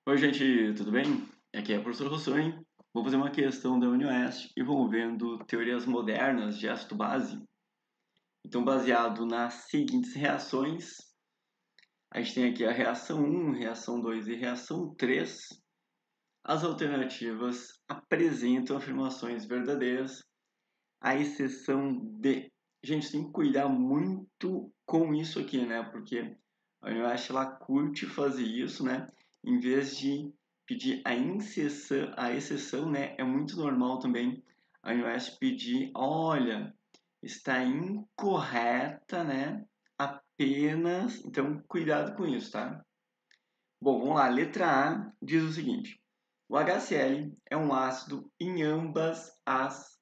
Oi, gente, tudo bem? Aqui é o professor Rossoni. Vou fazer uma questão da UniOeste envolvendo teorias modernas de ácido base. Então, baseado nas seguintes reações, a gente tem aqui a reação 1, reação 2 e reação 3. As alternativas apresentam afirmações verdadeiras, à exceção de... Gente, tem que cuidar muito com isso aqui, né? Porque a UniOeste, ela curte fazer isso, né? Em vez de pedir a exceção, né? É muito normal também a UniOeste pedir, olha, está incorreta, né? Apenas, então cuidado com isso, tá? Bom, vamos lá. Letra A diz o seguinte: o HCl é um ácido em ambas as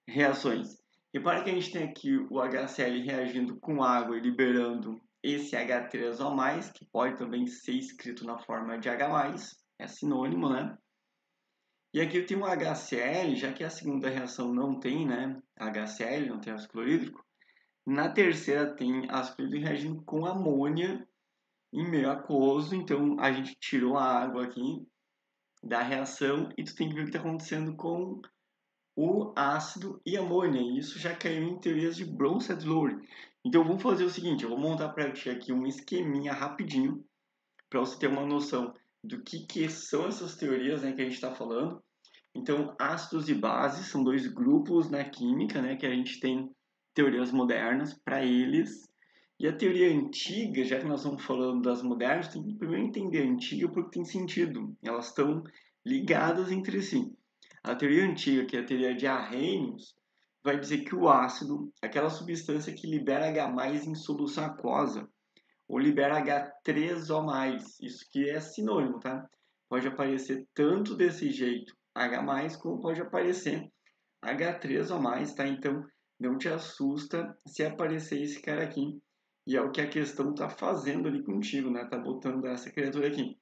reações. Repara que a gente tem aqui o HCl reagindo com água e liberando esse H3O+, que pode também ser escrito na forma de H+, é sinônimo, né? E aqui eu tenho o HCl, já que a segunda reação não tem, né, HCl, não tem ácido clorídrico. Na terceira tem ácido clorídrico reagindo com amônia em meio aquoso, então a gente tirou a água aqui da reação e tu tem que ver o que está acontecendo com o ácido e amônia. E isso já caiu em teorias de Bronsted-Lowry. Então vamos fazer o seguinte, eu vou montar para ti aqui um esqueminha rapidinho para você ter uma noção do que são essas teorias, né, que a gente está falando. Então, ácidos e bases são dois grupos na química, né, que a gente tem teorias modernas para eles. E a teoria antiga, já que nós estamos falando das modernas, tem que primeiro entender a antiga porque tem sentido. Elas estão ligadas entre si. A teoria antiga, que é a teoria de Arrhenius, vai dizer que o ácido, aquela substância que libera H+ em solução aquosa, ou libera H3O+, isso que é sinônimo, tá? Pode aparecer tanto desse jeito H+, como pode aparecer H3O+, tá? Então, não te assusta se aparecer esse cara aqui. E é o que a questão está fazendo ali contigo, né? Tá botando essa criatura aqui.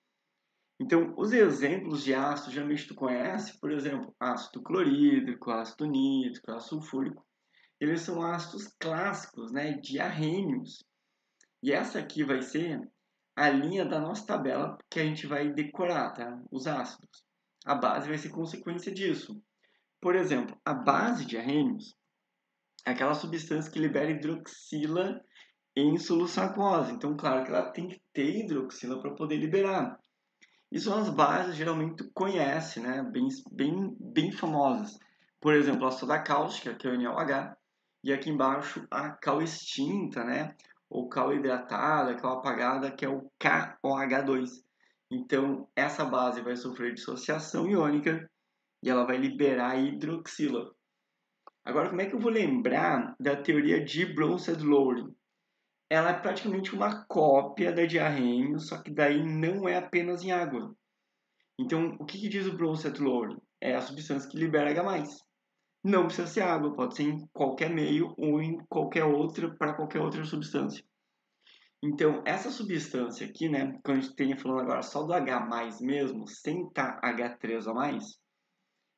Então, os exemplos de ácido, geralmente tu conhece, por exemplo, ácido clorídrico, ácido nítrico, ácido sulfúrico. Eles são ácidos clássicos, né, de arrênios. E essa aqui vai ser a linha da nossa tabela que a gente vai decorar, tá? Os ácidos. A base vai ser consequência disso. Por exemplo, a base de arrênios é aquela substância que libera hidroxila em solução aquosa. Então, claro que ela tem que ter hidroxila para poder liberar. E são as bases, geralmente, tu conhece, né? Bem famosas. Por exemplo, a soda cáustica, que é o NaOH. E aqui embaixo, a cal extinta, né? Ou cal hidratada, cal apagada, que é o KOH2. Então, essa base vai sofrer dissociação iônica e ela vai liberar a hidroxila. Agora, como é que eu vou lembrar da teoria de Bronsted-Lowry? Ela é praticamente uma cópia da de Arrhenius, só que daí não é apenas em água. Então, o que diz o Bronsted-Lowry? É a substância que libera H+. Não precisa ser água, pode ser em qualquer meio ou em qualquer outra, para qualquer outra substância. Então, essa substância aqui, né, quando a gente tem falando agora só do H+, mesmo, sem estar H3O+,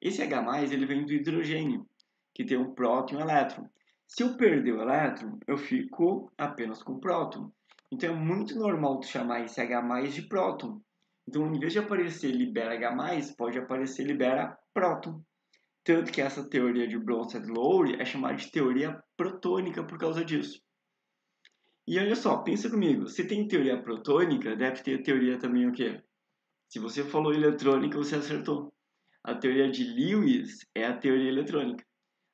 esse H+, ele vem do hidrogênio, que tem um próton e um elétron. Se eu perder o elétron, eu fico apenas com próton. Então, é muito normal tu chamar esse H+ de próton. Então, em vez de aparecer libera H+, pode aparecer libera próton. Tanto que essa teoria de Bronsted-Lowry é chamada de teoria protônica por causa disso. E olha só, pensa comigo, se tem teoria protônica, deve ter teoria também o quê? Se você falou eletrônica, você acertou. A teoria de Lewis é a teoria eletrônica.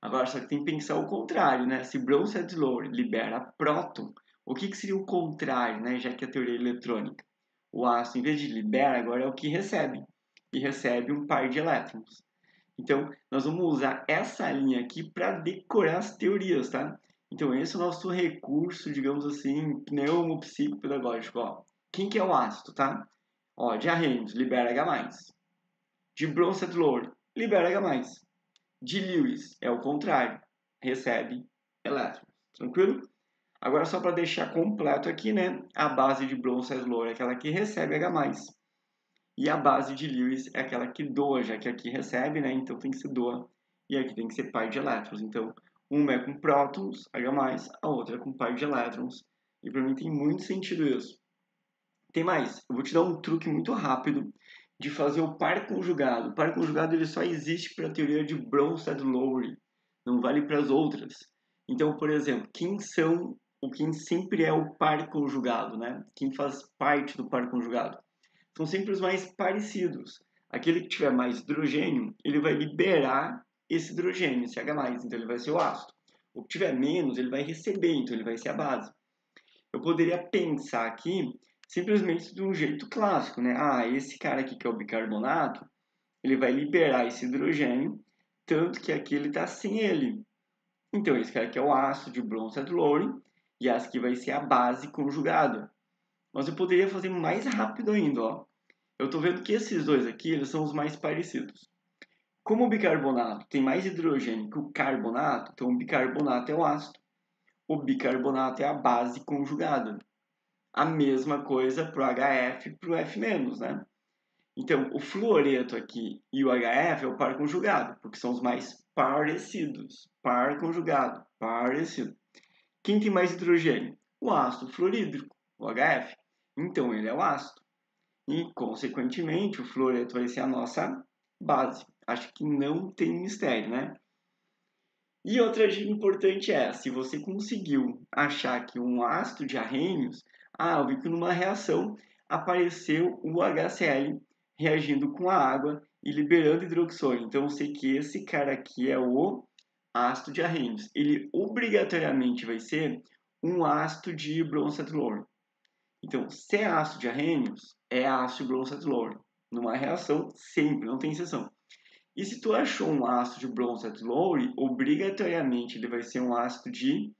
Agora, só que tem que pensar o contrário, né? Se Bronsted-Lowry libera próton, o que seria o contrário, né? Já que a teoria é eletrônica. O ácido, em vez de libera, agora é o que recebe. E recebe um par de elétrons. Então, nós vamos usar essa linha aqui para decorar as teorias, tá? Então, esse é o nosso recurso, digamos assim, pneumopsicopedagógico, ó. Quem que é o ácido, tá? Ó, de Arrhenius, libera H+. De Bronsted-Lowry, libera H+. De Lewis, é o contrário, recebe elétrons. Tranquilo? Agora, só para deixar completo aqui, né? A base de Bronsted-Lowry é aquela que recebe H+. E a base de Lewis é aquela que doa, já que aqui recebe, né? Então tem que ser doa. E aqui tem que ser par de elétrons. Então, uma é com prótons, H+, a outra é com par de elétrons. E para mim tem muito sentido isso. Tem mais. Eu vou te dar um truque muito rápido de fazer o par conjugado. O par conjugado ele só existe para a teoria de Bronsted-Lowry, não vale para as outras. Então, por exemplo, quem sempre é o par conjugado, né? Quem faz parte do par conjugado? São sempre os mais parecidos. Aquele que tiver mais hidrogênio, ele vai liberar esse hidrogênio, esse H+, então ele vai ser o ácido. O que tiver menos, ele vai receber, então ele vai ser a base. Eu poderia pensar aqui simplesmente de um jeito clássico, né? Ah, esse cara aqui que é o bicarbonato, ele vai liberar esse hidrogênio, tanto que aqui ele está sem ele. Então, esse cara aqui é o ácido de Bronsted-Lowry, e essa aqui vai ser a base conjugada. Mas eu poderia fazer mais rápido ainda, ó. Eu estou vendo que esses dois aqui, eles são os mais parecidos. Como o bicarbonato tem mais hidrogênio que o carbonato, então o bicarbonato é o ácido. O bicarbonato é a base conjugada. A mesma coisa para o HF e para o F-, né? Então, o fluoreto aqui e o HF é o par conjugado, porque são os mais parecidos. Par conjugado, parecido. Quem tem mais hidrogênio? O ácido fluorídrico, o HF. Então, ele é o ácido. E, consequentemente, o fluoreto vai ser a nossa base. Acho que não tem mistério, né? E outra dica importante é, se você conseguiu achar que um ácido de arrênios, eu vi que numa reação apareceu o HCl reagindo com a água e liberando hidroxônio. Então eu sei que esse cara aqui é o ácido de arrênios. Ele obrigatoriamente vai ser um ácido de Bronsted-Lowry. Então, se é ácido de arrênios, é ácido de Bronsted-Lowry. Numa reação, sempre, não tem exceção. E se tu achou um ácido de Bronsted-Lowry, obrigatoriamente ele vai ser um ácido de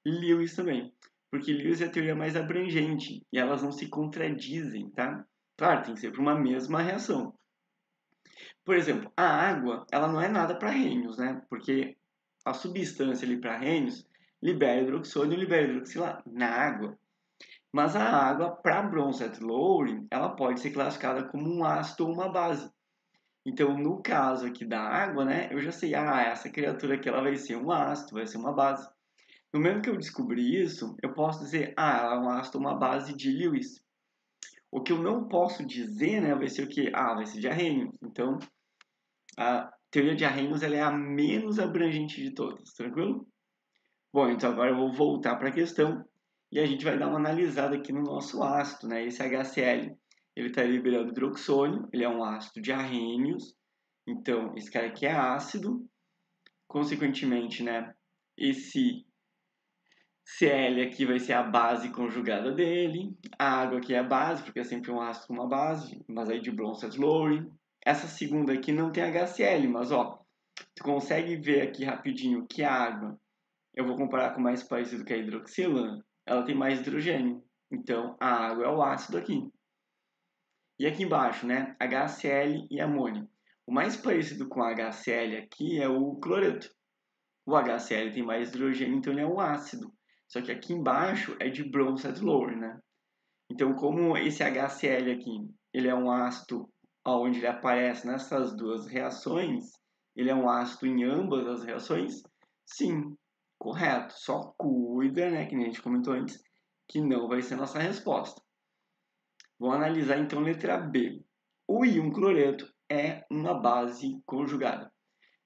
Lewis também. Porque Lewis é a teoria mais abrangente e elas não se contradizem, tá? Claro, tem que ser para uma mesma reação. Por exemplo, a água, ela não é nada para arrênios, né? Porque a substância ali para arrênios libera hidroxônio e libera hidroxilato na água. Mas a água, para Bronsted-Lowry, ela pode ser classificada como um ácido ou uma base. Então, no caso aqui da água, né, eu já sei, essa criatura aqui ela vai ser um ácido, vai ser uma base. No momento que eu descobri isso, eu posso dizer, ela é um ácido, uma base de Lewis. O que eu não posso dizer, né, vai ser o quê? Vai ser de Arrhenius. Então, a teoria de Arrhenius ela é a menos abrangente de todas, tranquilo? Bom, então agora eu vou voltar para a questão e a gente vai dar uma analisada aqui no nosso ácido, né? Esse HCl, ele está liberando hidroxônio, ele é um ácido de arrênios, então esse cara aqui é ácido, consequentemente, né? Esse Cl aqui vai ser a base conjugada dele, a água aqui é a base, porque é sempre um ácido com uma base, mas aí de Bronsted-Lowry. Essa segunda aqui não tem HCl, mas ó, tu consegue ver aqui rapidinho que a água, eu vou comparar com o mais parecido que a hidroxila, ela tem mais hidrogênio. Então, a água é o ácido aqui. E aqui embaixo, né? HCl e amônio. O mais parecido com HCl aqui é o cloreto. O HCl tem mais hidrogênio, então ele é um ácido. Só que aqui embaixo é de Bronsted-Lowry, né? Então, como esse HCl aqui, ele é um ácido onde ele aparece nessas duas reações, ele é um ácido em ambas as reações? Sim, correto. Só cuida, né, que nem a gente comentou antes, que não vai ser nossa resposta. Vamos analisar então a letra B. O íon cloreto é uma base conjugada.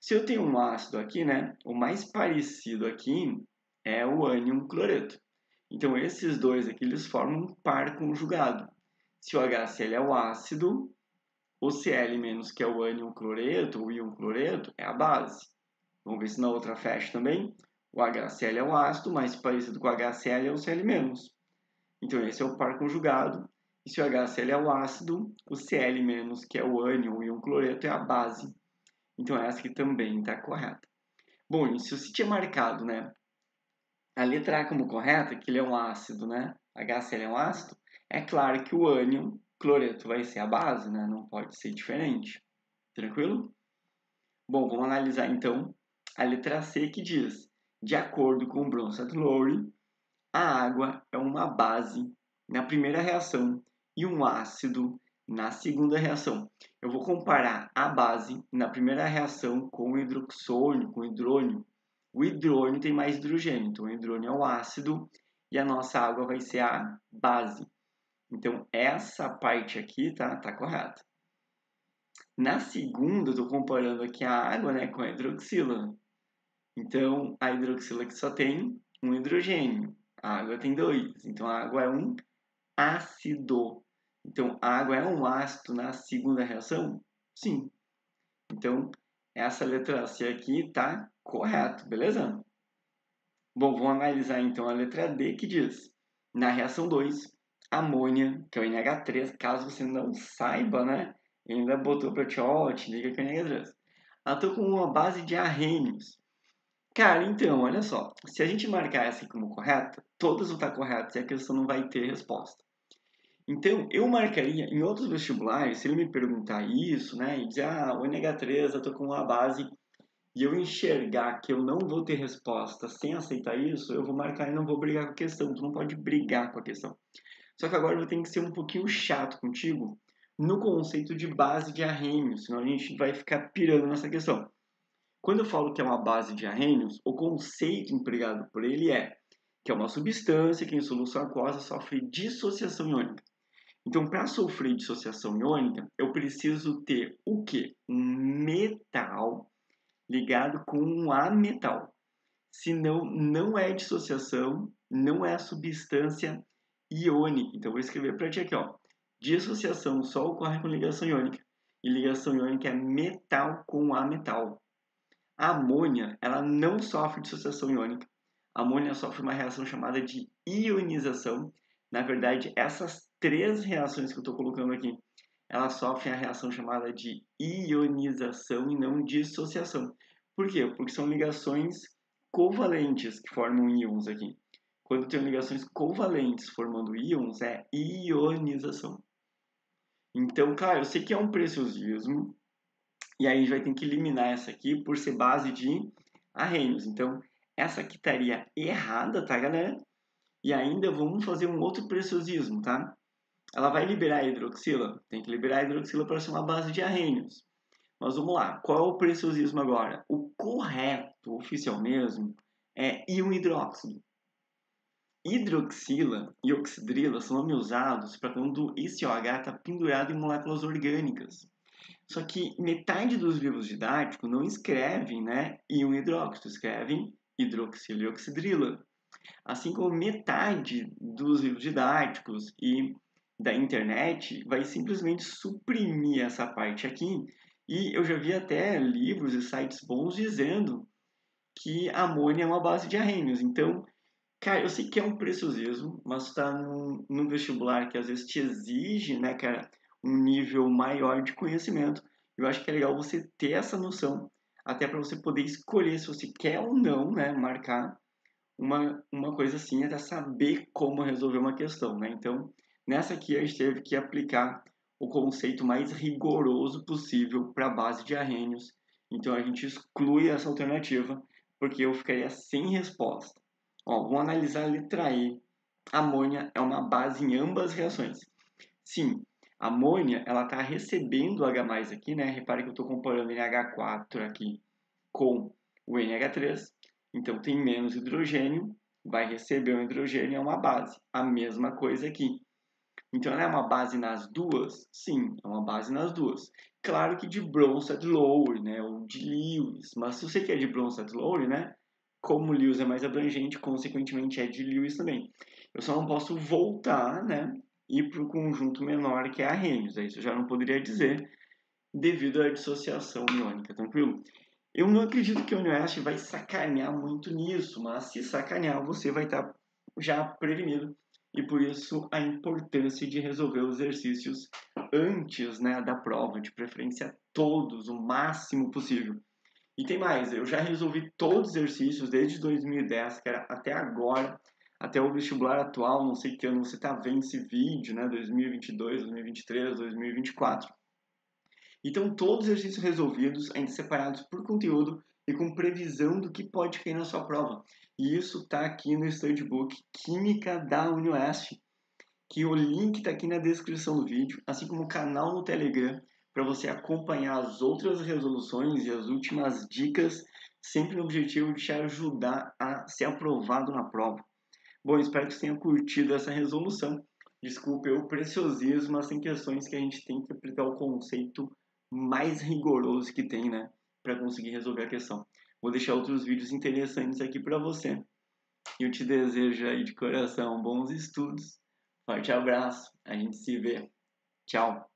Se eu tenho um ácido aqui, né, o mais parecido aqui é o ânion cloreto. Então, esses dois aqui, eles formam um par conjugado. Se o HCl é o ácido, o Cl- que é o ânion cloreto, o íon cloreto, é a base. Vamos ver se na outra fecha também. O HCl é o ácido, mais parecido com o HCl é o Cl-. Então, esse é o par conjugado. E se o HCl é o ácido, o Cl-, que é o ânion, o íon cloreto, é a base. Então, essa aqui também está correta. Bom, e se você tinha marcado, né, a letra A como correta, que ele é um ácido, né? HCl é um ácido, é claro que o ânion cloreto vai ser a base, né? Não pode ser diferente. Tranquilo? Bom, vamos analisar então a letra C que diz: de acordo com Bronsted-Lowry, a água é uma base na primeira reação e um ácido na segunda reação. Eu vou comparar a base na primeira reação com o hidroxônio, com o hidrônio. O hidrônio tem mais hidrogênio, então o hidrônio é o ácido e a nossa água vai ser a base. Então essa parte aqui tá correta. Na segunda, eu estou comparando aqui a água, né, com a hidroxila. Então, a hidroxila aqui só tem um hidrogênio. A água tem dois. Então, a água é um ácido. Então, a água é um ácido na segunda reação? Sim. Então, essa letra C aqui está correto, beleza? Bom, vamos analisar então a letra D, que diz: na reação 2, amônia, que é o NH3, caso você não saiba, né? Ele ainda botou para ti, ó, te liga que é o NH3. Atua com uma base de arrênios. Cara, então, olha só. Se a gente marcar essa aqui como correta, todas vão estar corretas e a questão não vai ter resposta. Então, eu marcaria em outros vestibulares, se ele me perguntar isso, né, e dizer, o NH3 atua com uma base, e eu enxergar que eu não vou ter resposta sem aceitar isso, eu vou marcar e não vou brigar com a questão. Tu não pode brigar com a questão. Só que agora eu tenho que ser um pouquinho chato contigo no conceito de base de arrênios, senão a gente vai ficar pirando nessa questão. Quando eu falo que é uma base de arrênios, o conceito empregado por ele é que é uma substância que em solução aquosa sofre dissociação iônica. Então, para sofrer dissociação iônica, eu preciso ter o quê? Um metal ligado com um ametal. Senão, não é dissociação, não é substância iônica. Então, eu vou escrever para ti aqui, ó. Dissociação só ocorre com ligação iônica. E ligação iônica é metal com ametal. A amônia, ela não sofre dissociação iônica. A amônia sofre uma reação chamada de ionização. Na verdade, essas três reações que eu estou colocando aqui, elas sofrem a reação chamada de ionização e não dissociação. Por quê? Porque são ligações covalentes que formam íons aqui. Quando tem ligações covalentes formando íons, é ionização. Então, claro, eu sei que é um preciosismo, e aí a gente vai ter que eliminar essa aqui por ser base de arrênios. Então, essa aqui estaria errada, tá, galera? E ainda vamos fazer um outro preciosismo, tá? Ela vai liberar a hidroxila? Tem que liberar a hidroxila para ser uma base de arrênios. Mas vamos lá, qual é o preciosismo agora? O correto, oficial mesmo, é íon hidróxido. Hidroxila e oxidrila são nomes usados para quando esse OH está pendurado em moléculas orgânicas. Só que metade dos livros didáticos não escrevem, né, íon hidróxido, escrevem hidroxila e oxidrila. Assim como metade dos livros didáticos e da internet vai simplesmente suprimir essa parte aqui. E eu já vi até livros e sites bons dizendo que a amônia é uma base de arrênios. Então, cara, eu sei que é um preciosismo, mas está num vestibular que às vezes te exige, né, cara, um nível maior de conhecimento. Eu acho que é legal você ter essa noção, até para você poder escolher se você quer ou não, né, marcar uma coisa assim, até saber como resolver uma questão, né? Então, nessa aqui a gente teve que aplicar o conceito mais rigoroso possível para a base de arrênios. Então, a gente exclui essa alternativa, porque eu ficaria sem resposta. Ó, vamos analisar a letra E. Amônia é uma base em ambas reações. Sim, a amônia ela está recebendo H+ aqui, né? Repare que eu estou comparando NH4 aqui com o NH3. Então tem menos hidrogênio, vai receber um hidrogênio, é uma base. A mesma coisa aqui. Então ela é uma base nas duas? Sim, é uma base nas duas. Claro que de Bronsted-Lowry, né? Ou de Lewis. Mas se você quer de Bronsted-Lowry, né? Como Lewis é mais abrangente, consequentemente é de Lewis também. Eu só não posso voltar, né? Ir para o conjunto menor que é arrênios. Isso eu já não poderia dizer devido à dissociação iônica, tranquilo? Eu não acredito que o UniOeste vai sacanear muito nisso, mas se sacanear, você vai estar já prevenido. E por isso a importância de resolver os exercícios antes, né, da prova, de preferência todos, o máximo possível. E tem mais, eu já resolvi todos os exercícios desde 2010, que era até agora, até o vestibular atual, não sei que ano você está vendo esse vídeo, né, 2022, 2023, 2024. Então, todos os exercícios resolvidos, ainda separados por conteúdo e com previsão do que pode cair na sua prova. E isso está aqui no Studbook Química da UniOeste, que o link está aqui na descrição do vídeo, assim como o canal no Telegram, para você acompanhar as outras resoluções e as últimas dicas, sempre no objetivo de te ajudar a ser aprovado na prova. Bom, espero que você tenha curtido essa resolução. Desculpe o preciosismo, mas tem questões que a gente tem que aplicar o conceito mais rigoroso que tem, né, para conseguir resolver a questão. Vou deixar outros vídeos interessantes aqui para você. Eu te desejo aí de coração bons estudos. Forte abraço. A gente se vê. Tchau.